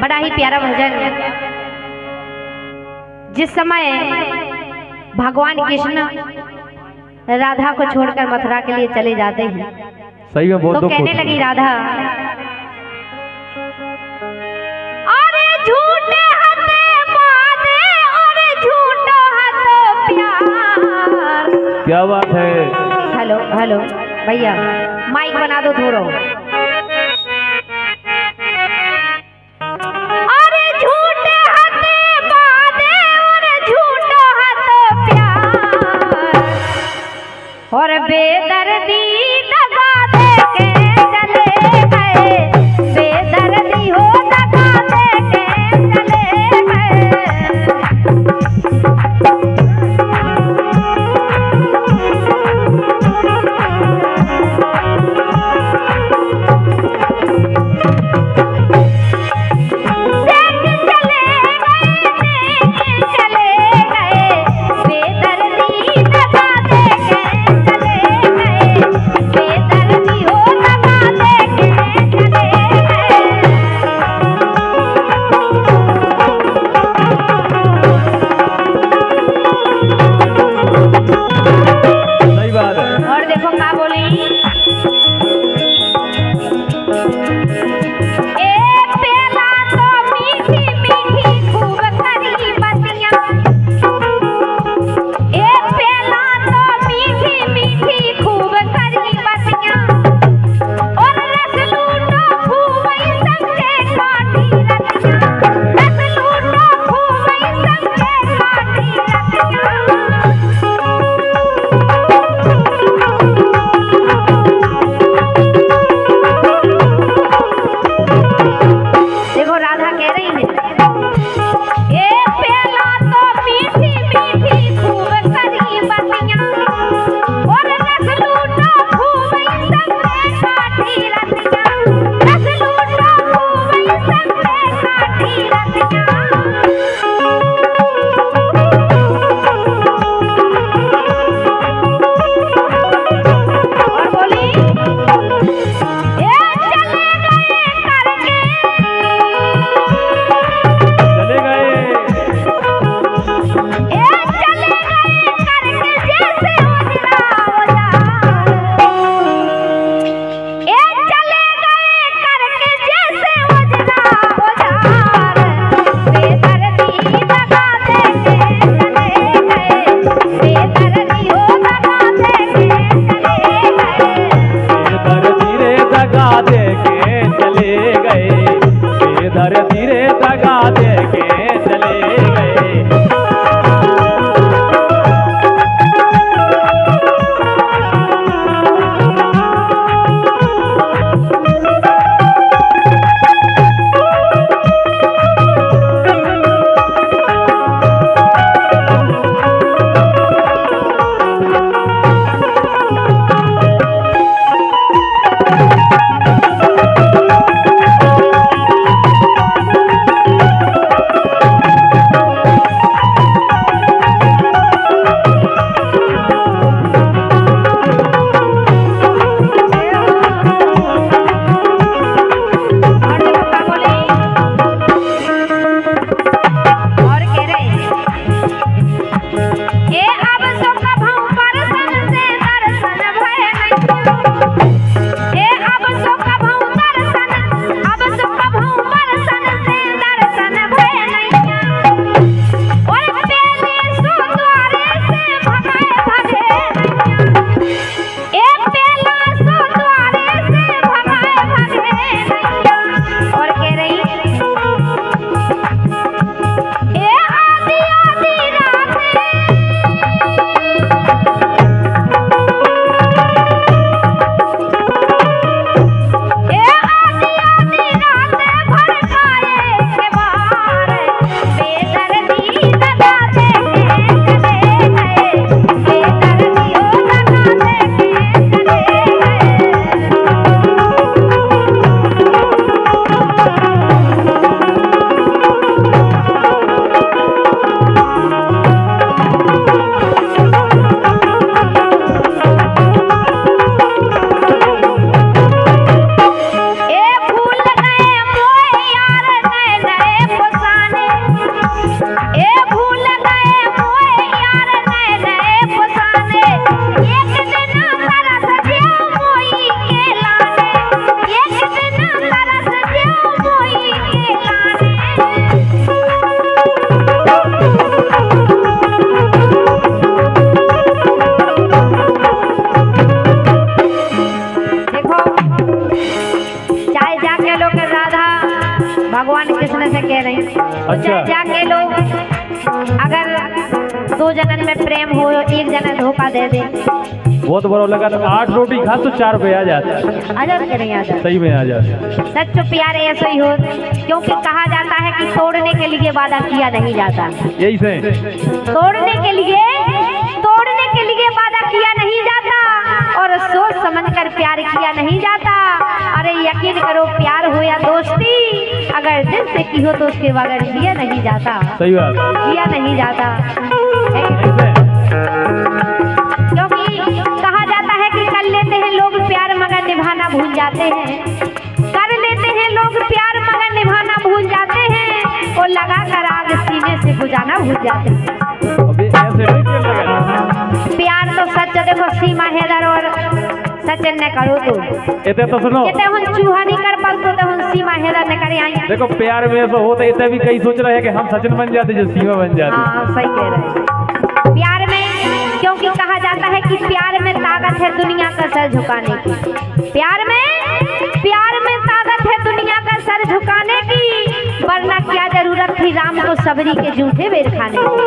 बड़ा ही प्यारा भजन। जिस समय भगवान कृष्ण राधा को छोड़कर मथुरा के लिए चले जाते हैं, सही में बहुत तो कहने लगी राधा, अरे झूठे हते वादे और झूठो हतो प्यार। क्या बात है। हेलो हेलो भैया, माइक बना दो थोड़ा। अरे झूठे हते वादे और झूठो हतो प्यार, और बेदर्दी दगा दे के चले गए, बेदर्दी हो दगा दे के चले गए। भगवान कृष्ण से कह रही अच्छा। जाके लोग अगर 2 जनन में प्रेम हो, 1 जना धोखा दे दे, बहुत बड़ा लगा। 8 रोटी खा तो 4 पे आ जाता। आ जाता करेंगे, आ जाता। सही में आ जाता। सच प्यार ऐसा ही हो, क्योंकि कहा जाता है कि तोड़ने के लिए वादा किया नहीं जाता। यही से तोड़ने के लिए वादा किया नहीं जाता, और सोच समझकर प्यार किया नहीं जाता। अरे यकीन करो, प्यार हो या दोस्ती, अगर दिल से की हो तो उसके बगैर किया नहीं जाता। सही बात, किया नहीं जाता। क्योंकि कहा जाता है कि कर लेते हैं लोग प्यार मगर निभाना भूल जाते हैं। कर लेते हैं लोग प्यार मगर निभाना भूल जाते हैं, और लगा कर आग सीने से बुझाना भूल जाते हैं। अभी ऐसे नहीं खेल लगा। प्यार तो सच देखो, सीमा हैदर और सचिन ने करो तो इतने तो सुनो, कहते हम चूहा नहीं कर पाते तो हम सीमा हैदर ने करे आई। देखो प्यार में ऐसा होता है, इतने भी कई सोच रहे हैं कि हम सचिन बन जाते जो सीमा बन जाते। हाँ सही कह रहे हैं। प्यार में, क्योंकि कहा जाता है कि प्यार में ताकत है दुनिया का सर झुकाने की। प्यार में ताकत है दुनिया का सर झुकाने की, वरना क्या जरूरत थी राम को सबरी के जूठे बेर खाने की।